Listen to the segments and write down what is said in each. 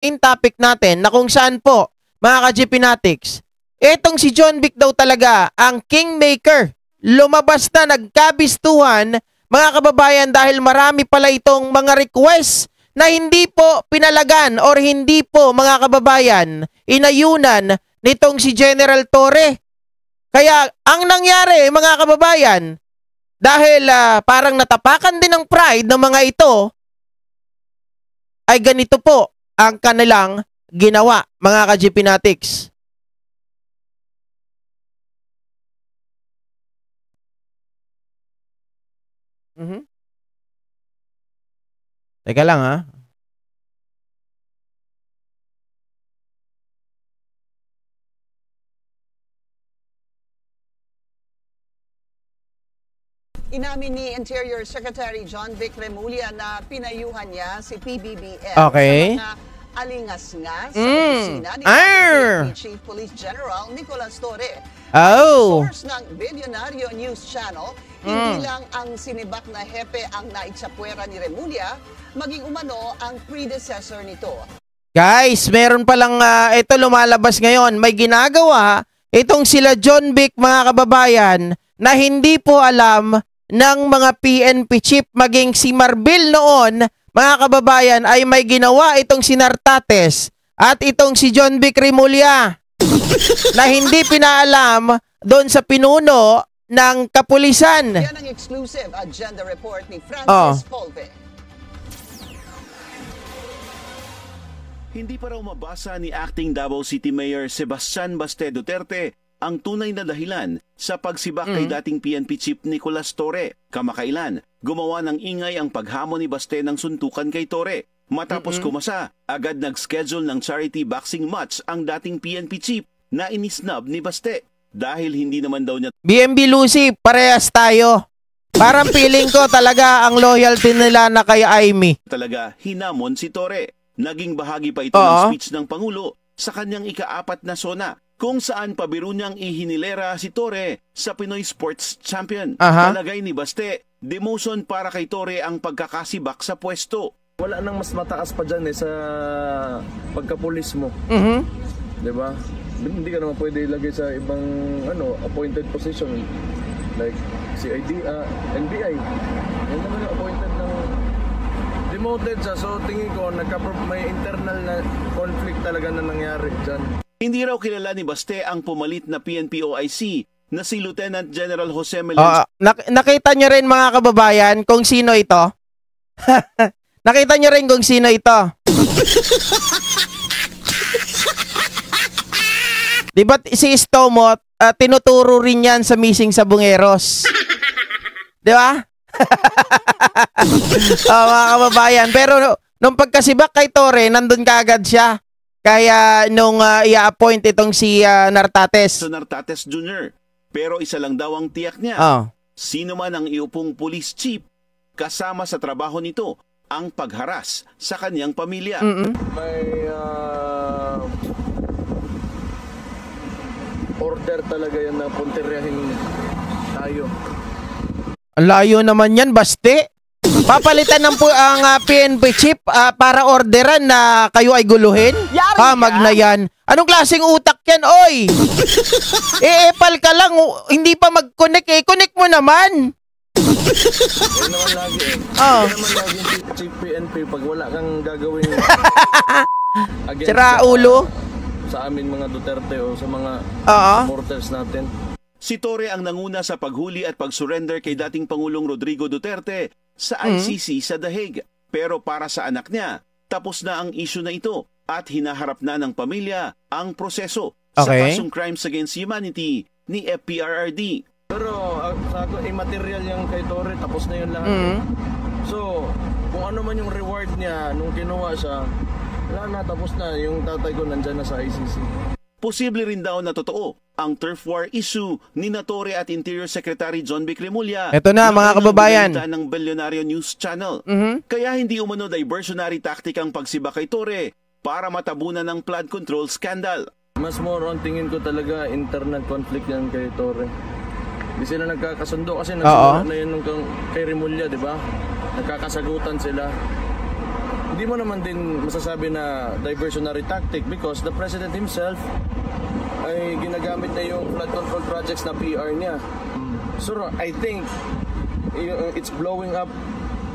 main topic natin na kung saan po, mga ka-GP Natics, etong si John Vic daw talaga ang kingmaker. Lumabas na nagkabistuhan, mga kababayan, dahil marami pala itong mga request na hindi po pinalagan or hindi po, mga kababayan, inayunan nitong si General Torre. Kaya ang nangyari, mga kababayan, dahil parang natapakan din ng pride ng mga ito, ay ganito po ang kanilang ginawa, mga ka-GP Natics. Teka lang ha. Inamin ni Interior Secretary John Vic Remulla na pinayuhan niya si PBBM Okay. sa mga alingas-ngas sa opisina ni Chief Police General Nicolas Torre. Oh. Source ng Billionario News Channel, hindi lang ang sinibak na hepe ang naitsapwera ni Remulla, maging umano ang predecessor nito. Guys, meron palang ito lumalabas ngayon. May ginagawa itong sila John Vic, mga kababayan, na hindi po alam ng mga PNP chief, maging si Marbil noon, mga kababayan, ay may ginawa itong si Nartates at itong si John Vic Remulla na hindi pinaalam doon sa pinuno ng kapulisan. Yan ang exclusive agenda report ni Francis Polve. Hindi pa raw mabasa ni Acting Davao City Mayor Sebastian Baste Duterte ang tunay na dahilan sa pagsibak kay dating PNP Chief Nicolas Torre. Kamakailan, gumawa ng ingay ang paghamon ni Baste ng suntukan kay Torre. Matapos kumasa, agad nag-schedule ng charity boxing match ang dating PNP Chief na inisnab ni Baste. Dahil hindi naman daw niya... BMB Lucy, parehas tayo. Parang feeling ko talaga ang loyalty nila na kay Aimee. Talaga hinamon si Torre. Naging bahagi pa ito ng speech ng Pangulo sa kanyang ika-4 na sona, kung saan pabiro niyang ihinilera si Torre sa Pinoy Sports Champion. Palagay ni Baste, demotion para kay Torre ang pagkakasibak sa pwesto. Wala nang mas mataas pa dyan sa pagkapulis mo. Diba? Hindi ka naman pwede ilagay sa ibang appointed position like CID, NBI. Yan naman yung appointed ng demoted siya. So tingin ko may internal na conflict talaga na nangyari dyan. Hindi raw kilala ni Baste ang pumalit na PNP OIC na si Lieutenant General Jose Melencio. Nakita nyo rin, mga kababayan, kung sino ito? Nakita nyo rin kung sino ito? Diba si Estomot, tinuturo rin yan sa Missing Sabungeros? Diba? Mga kababayan. Pero nung pagkasibak kay Torre, nandun kaagad siya. Kaya nung i-appoint itong si Nartates. So Nartates Jr. Pero isa lang daw ang tiyak niya. Sino man ang iupong police chief, kasama sa trabaho nito ang pagharas sa kanyang pamilya. May order talaga yan na puntiryahin tayo. Ang layo naman yan, Baste. Papalitan ng ang PNP chief para orderan na kayo ay guluhin? Magna yan. Anong klaseng utak yan, oy? Epal ka lang, hindi pa mag-connect connect mo naman. Yan naman lagi Yan naman lagi chief PNP pag wala kang gagawin sira ulo sa amin mga Duterte o sa mga supporters natin. Si Torre ang nanguna sa paghuli at pag-surrender kay dating Pangulong Rodrigo Duterte sa ICC sa The Hague. Pero para sa anak niya, tapos na ang issue na ito at hinaharap na ng pamilya ang proseso sa kasong Crimes Against Humanity ni FPRRD. Pero sa ako, immaterial yung kay Torre, tapos na yun lahat. So, kung ano man yung reward niya nung kinuha siya, wala na, tapos na. Yung tatay ko nandyan na sa ICC. Posible rin daw na totoo ang turf war issue ni Torre at Interior Secretary John Vic Remulla. Ito na, mga kababayan. Ng Billionario News Channel. Kaya hindi umano diversionary tactic ang pagsibak kay Torre para matabunan ng flood control scandal. Mas more on tingin ko talaga internal conflict yan kay Torre. Hindi sila nagkakasundo kasi nagsimula na yan nung kay Remulla, di ba? Nagkakasagutan sila. hindi mo naman din masasabi na diversionary tactic because the president himself ay ginagamit na yung flood control projects na PR niya. So I think it's blowing up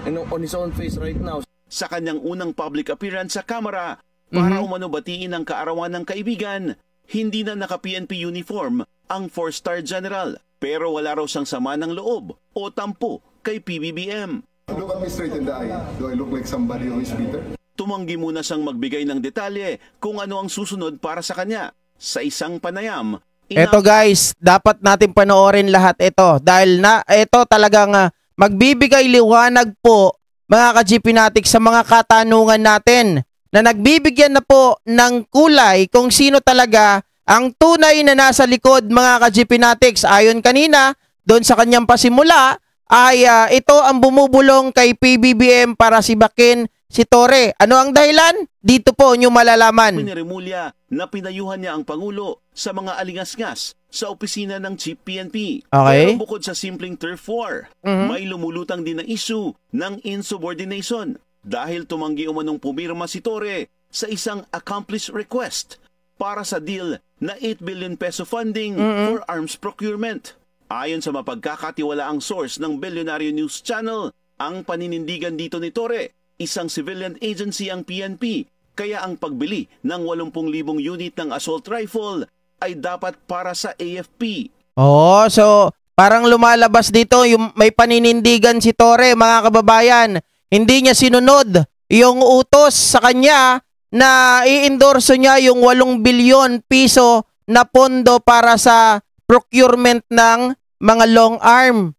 on his own face right now. Sa kanyang unang public appearance sa kamera, para umano batiin ang kaarawan ng kaibigan, hindi na naka-PNP uniform ang 4-star general. Pero wala raw siyang sama ng loob o tampo kay PBBM. Look at me straight in the eye. Do I look like somebody who is bitter? Tumanggi muna siyang magbigay ng detalye kung ano ang susunod para sa kanya. Sa isang panayam, Eto guys, dapat natin panoorin lahat ito dahil na ito talagang magbibigay liwanag po mga ka-GP Natics sa mga katanungan natin na nagbibigyan na po ng kulay kung sino talaga ang tunay na nasa likod mga ka-GP Natics. Ayon kanina, doon sa kanyang pasimula ay ito ang bumubulong kay PBBM para sibakin si Torre. Ano ang dahilan? Dito po nyo malalaman. Ni Remulla na pinayuhan niya ang Pangulo sa mga alingasngas sa opisina ng Chief PNP. Okay. Pero bukod sa simpleng turf war, may lumulutang din na issue ng insubordination dahil tumanggi umanong pumirma si Torre sa isang accomplished request para sa deal na 8 billion peso funding for arms procurement. Ayon sa mapagkakatiwalaang source ng Billionaire News Channel, ang paninindigan dito ni Torre, isang civilian agency ang PNP, kaya ang pagbili ng 80,000 unit ng assault rifle ay dapat para sa AFP. Oh, so parang lumalabas dito yung may paninindigan si Torre mga kababayan. Hindi niya sinunod yung utos sa kanya na i-endorso niya yung 8 bilyon piso na pondo para sa procurement ng mga long arm.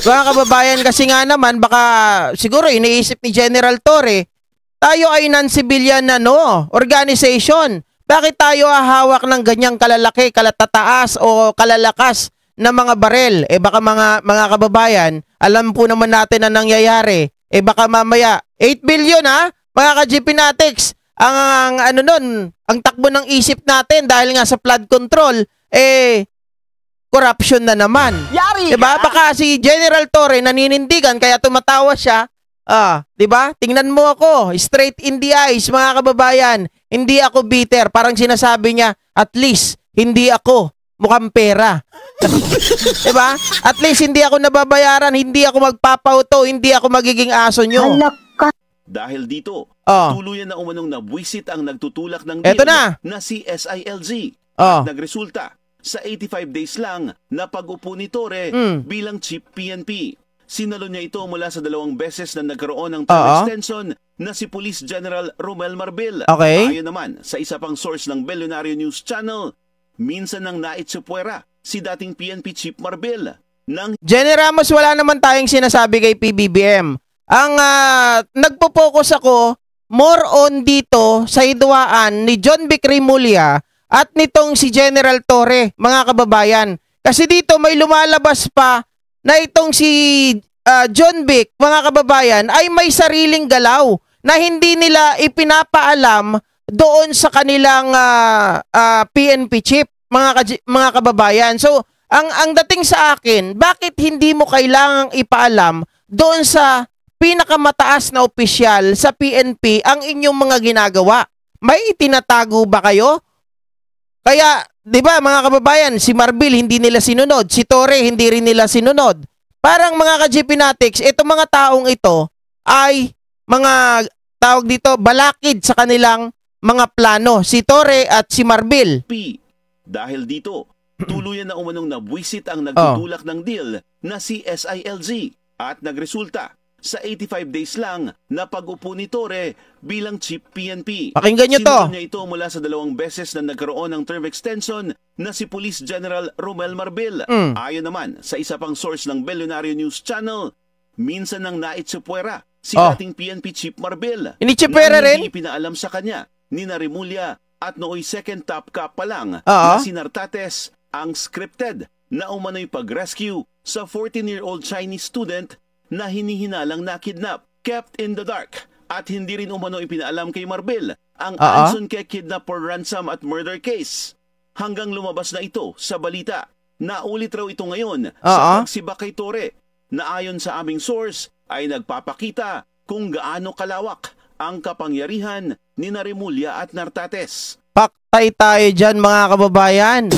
Mga kababayan, kasi nga naman baka siguro iniisip ni General Torre, tayo ay non-civilian organization. Bakit tayo hahawak ng ganyang kalalaki, kalatataas o kalalakas na mga barel? Baka mga kababayan, alam po naman natin na nangyayari. Baka mamaya 8 billion mga ka-GP Natics. Ang takbo ng isip natin dahil nga sa flood control, corruption na naman. Yari! Diba? Baka si General Torre naninindigan kaya tumatawa siya. Diba? Tingnan mo ako, straight in the eyes, mga kababayan. Hindi ako bitter. Parang sinasabi niya, at least, hindi ako mukhang pera. Diba? At least, hindi ako nababayaran, hindi ako magpapauto, hindi ako magiging aso nyo. Dahil dito, tuluyan na umanong nabwisit ang nagtutulak ng Eto deal na si SILG. At nagresulta sa 85 days lang na pag-upo ni Torre bilang Chief PNP. Sinalo niya ito mula sa 2 beses na nagkaroon ng term extension na si Police General Romel Marbil. Okay. Ayon naman sa isa pang source ng Billionaire News Channel, minsan nang naitsupuwera si dating PNP Chief Marbil. General Ramos, wala naman tayong sinasabi kay PBBM. Ang nagpo-focus ako more on dito sa hidwaan ni John Vic Remulla at nitong si General Torre, mga kababayan. Kasi dito may lumalabas pa na itong si John Vic, mga kababayan, ay may sariling galaw na hindi nila ipinapaalam doon sa kanilang PNP chief, mga kababayan. So, ang dating sa akin, bakit hindi mo kailangang ipaalam doon sa pinakamataas na opisyal sa PNP ang inyong mga ginagawa? May itinatago ba kayo? Kaya, di ba mga kababayan, si Marbil hindi nila sinunod, si Torre hindi rin nila sinunod. Parang mga ka-GP Natics, itong mga taong ito ay mga tawag dito, balakid sa kanilang mga plano, si Torre at si Marbil. Dahil dito, tuluyan na umanong nabwisit ang nagtutulak ng deal na si SILG at nagresulta sa 85 days lang na pag-upo ni Torre bilang Chief PNP. Pakinggan nyo to. Sinunod niya ito mula sa 2 beses na nagkaroon ng term extension na si Police General Romel Marbil. Ayon naman sa isa pang source ng Billionaire News Channel, minsan nang naitsupuwera si dating PNP Chief Marbil. Initsupwera rin? Hindi pinaalam sa kanya ni Remulla at nooy second top cap pa lang na sinartates ang scripted na umano'y pag-rescue sa 14-year-old Chinese student na hinihinalang na-kidnap, kept in the dark, at hindi rin umano ipinaalam kay Marbil ang Anson Ke kidnap for ransom at murder case. Hanggang lumabas na ito sa balita. Naulit raw ito ngayon sa pagsibak kay Torre, na ayon sa aming source ay nagpapakita kung gaano kalawak ang kapangyarihan ni Remulla at Nartates. Paktay tayo dyan mga kababayan.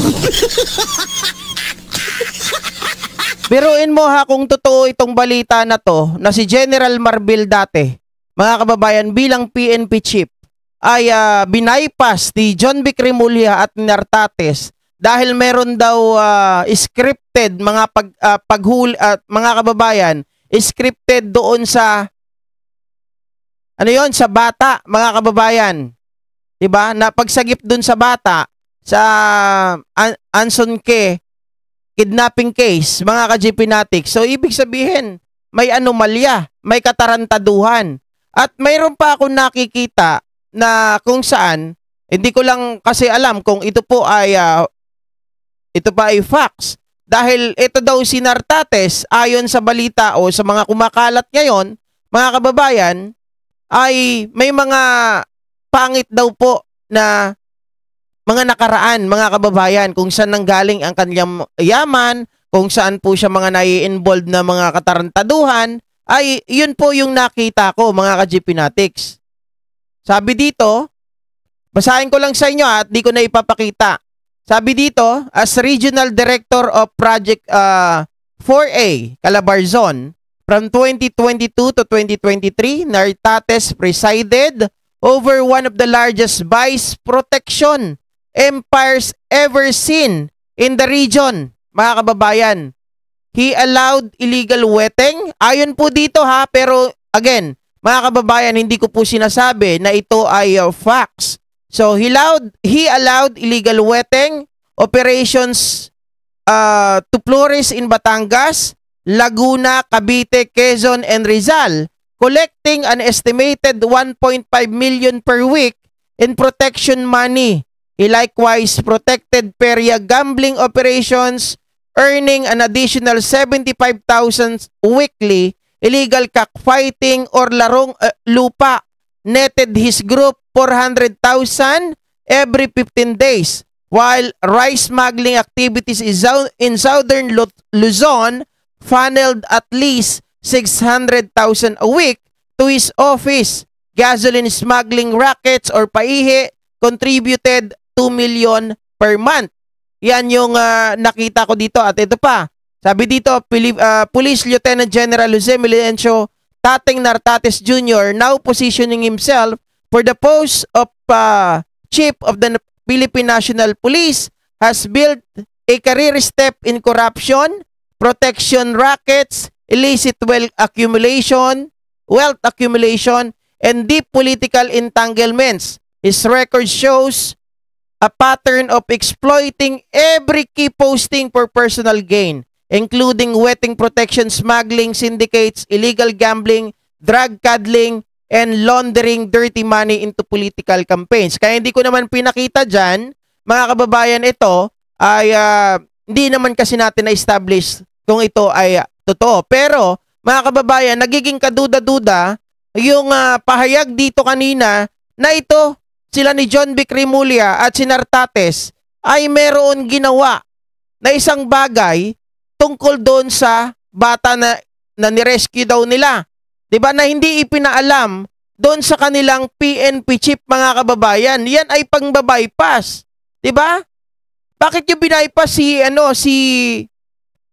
Biruin mo ha kung totoo itong balita na to na si General Marbil dati, mga kababayan, bilang PNP chief ay binaypass ni John Vic Remulla at Nartates dahil meron daw scripted mga paghuli at mga kababayan, scripted doon sa sa bata, mga kababayan. 'Di ba? Na pagsagip doon sa bata sa Anson K kidnapping case, mga ka-GP Natik. So ibig sabihin, may anomalya, may katarantaduhan. At mayroon pa akong nakikita na kung saan, hindi ko lang kasi alam kung ito pa ay facts. Dahil ito daw si Nartates, ayon sa balita o sa mga kumakalat ngayon, mga kababayan, ay may mga pangit daw po na mga nakaraan, mga kababayan, kung saan nanggaling ang kanyang yaman, kung saan po siya mga nai-involved na mga katarantaduhan, ay yun po yung nakita ko, mga ka-GP Natics. Sabi dito, basahin ko lang sa inyo at di ko na ipapakita. Sabi dito, as Regional Director of Project 4A, Calabarzon, from 2022 to 2023, Nartates presided over one of the largest vice protection empires ever seen in the region, mga kababayan. He allowed illegal wetting. Ayon po dito ha, pero again, mga kababayan, hindi ko po sinasabi na ito ay facts. So he allowed illegal wetting operations to flourish in Batangas, Laguna, Cavite, Quezon, and Rizal, collecting an estimated 1.5 million per week in protection money. He likewise protected Peria gambling operations, earning an additional 75,000 weekly. Illegal cockfighting or larong lupa netted his group 400,000 every 15 days, while rice smuggling activities in southern Luzon funneled at least 600,000 a week to his office. Gasoline smuggling rackets or paihi contributed 2 million per month. Yan yung nakita ko dito. At ito pa, sabi dito, Police Lieutenant General Jose Milencio Tateng Nartates Jr. now positioning himself for the post of Chief of the Philippine National Police has built a career step in corruption, protection rackets, illicit wealth accumulation, and deep political entanglements. His record shows a pattern of exploiting every key posting for personal gain, including wetting protection, smuggling syndicates, illegal gambling, drug cuddling, and laundering dirty money into political campaigns. Kaya hindi ko naman pinakita dyan, mga kababayan, ito ay hindi naman kasi natin na-establish kung ito ay totoo. Pero, mga kababayan, nagiging kaduda-duda yung pahayag dito kanina na ito, sila ni John Vic Remulla at si Nartates ay meron ginawa na isang bagay tungkol doon sa bata na nirescue daw nila. 'Di ba, na hindi ipinaalam doon sa kanilang PNP chief, mga kababayan. Yan ay pang-bypass. 'Di ba? Bakit yung binaypass si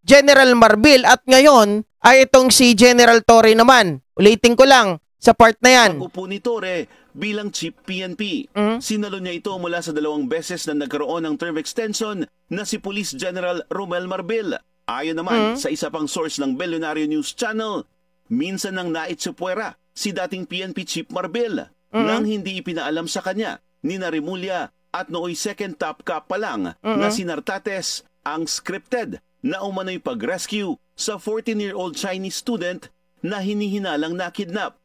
General Marbil at ngayon ay itong si General Torre naman? Ulitin ko lang sa part na yan. Pag-upo ni Torre bilang Chief PNP, sinalo niya ito mula sa 2 beses na nagkaroon ng term extension na si Police General Romel Marbil. Ayon naman sa isa pang source ng Bellionario News Channel, minsan nang naitsupwera si dating PNP Chief Marbil nang hindi ipinaalam sa kanya ni Remulla at nooy second top cop pa lang na si Nartates ang scripted na umano'y pag-rescue sa 14-year-old Chinese student na hinihinalang nakidnap.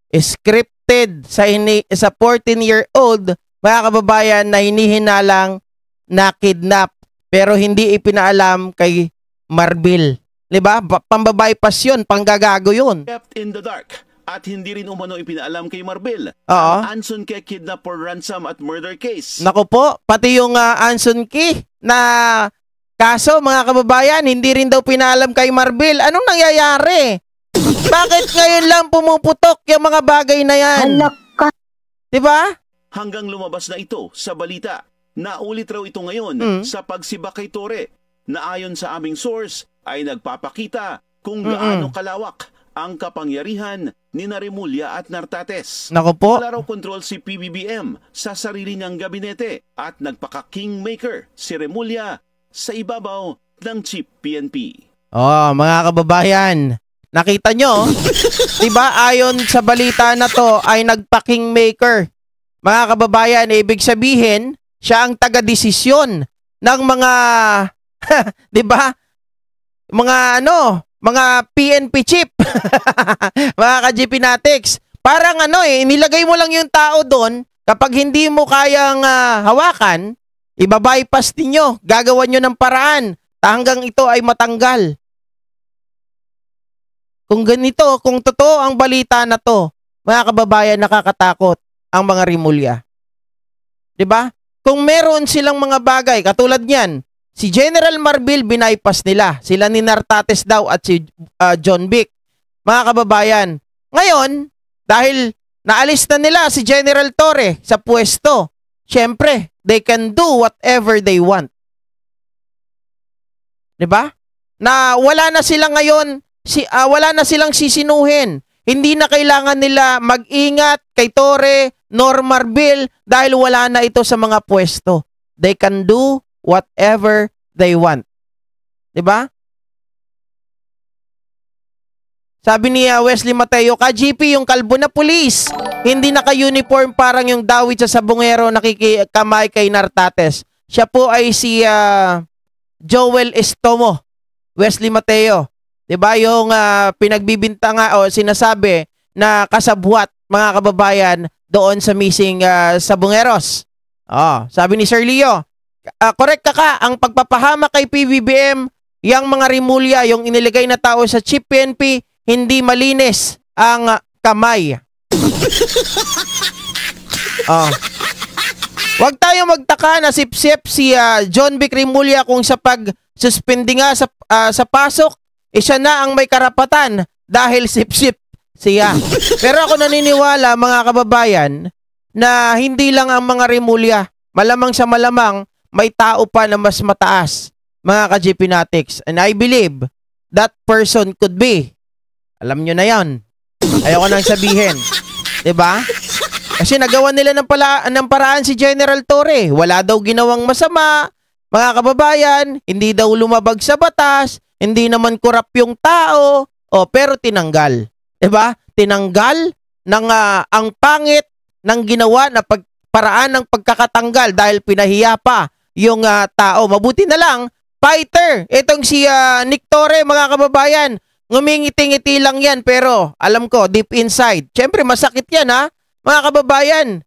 Scripted sa 14-year-old, mga kababayan, na hinihinalang nakidnap pero hindi ipinaalam kay Marbil. 'Di ba? Pambabypass 'yun, panggagago 'yun. Kept in the dark at hindi rin umano ipinaalam kay Marbil. Oo. Ang Anson K kidnap for ransom at murder case. Naku po, pati yung Anson K na kaso, mga kababayan, hindi rin daw pinaalam kay Marbil. Anong nangyayari? Bakit ngayon lang pumuputok yung mga bagay na yan? Hala ka Diba? Hanggang lumabas na ito sa balita. Naulit raw ito ngayon sa pagsibak kay Torre na ayon sa aming source ay nagpapakita kung gaano kalawak ang kapangyarihan ni Remulla at Nartates. Nako po. Wala raw kontrol si PBBM sa sarili niyang gabinete at nagpaka-kingmaker si Remulla sa ibabaw ng Chief PNP. Oh, mga kababayan, nakita nyo, diba ayon sa balita na to ay nagpa-kingmaker. Mga kababayan, ibig sabihin, siya ang taga-desisyon ng mga, diba, mga PNP chief, mga ka-GP Natics. Parang nilagay mo lang yung tao doon, kapag hindi mo kayang hawakan, ibabypass ninyo, gagawan nyo ng paraan, hanggang ito ay matanggal. Kung ganito, kung totoo ang balita na to, mga kababayan, nakakatakot ang mga Remulla. Diba? Kung meron silang mga bagay, katulad niyan, si General Marbil binaypas nila. Sila ni Nartates daw at si John Vic. Mga kababayan, ngayon, dahil naalis na nila si General Torre sa pwesto, syempre, they can do whatever they want. Diba? Na wala na sila ngayon, wala na silang sisinuhin. Hindi na kailangan nila mag-ingat kay Torre nor Marbil dahil wala na ito sa mga pwesto. They can do whatever they want. Diba? Sabi ni Wesley Mateo, ka-GP yung kalbo na pulis, hindi naka-uniform parang yung dawit sa sabungero nakikikamay kay Nartates. Siya po ay si Joel Estomo, Wesley Mateo. Diba yung pinagbibintanga o sinasabi na kasabwat, mga kababayan, doon sa missing sabungeros. Sabi ni Sir Leo, correct ka, ang pagpapahama kay PBBM, yung mga Remulla, yung iniligay na tao sa Chief PNP, hindi malinis ang kamay. Huwag tayo magtaka na sip-sip si John Vic Remulla kung sa pag-suspindi nga sa pasok, siya na ang may karapatan dahil sip-sip siya. Pero ako naniniwala, mga kababayan, na hindi lang ang mga Remulla. Malamang sa malamang, may tao pa na mas mataas, mga ka-GP Natics. And I believe that person could be. Alam nyo na yan. Ayoko nang sabihin. Diba? Kasi nagawa nila ng paraan si General Torre. Wala daw ginawang masama. Mga kababayan, hindi daw lumabag sa batas. Hindi naman korap yung tao. Pero tinanggal. Diba? Tinanggal ng ang pangit ng ginawa na paraan ng pagkakatanggal dahil pinahiya pa yung tao. Mabuti na lang, fighter. Itong si Nick Torre, mga kababayan, ngumingiti-ngiti lang yan pero alam ko, deep inside, syempre masakit yan mga kababayan.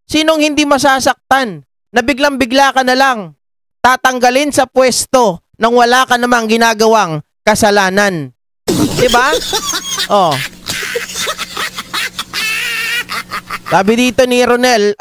Sinong hindi masasaktan na biglang-bigla ka na lang tatanggalin sa pwesto nang wala ka namang ginagawang kasalanan? Diba? Sabi dito ni Rodel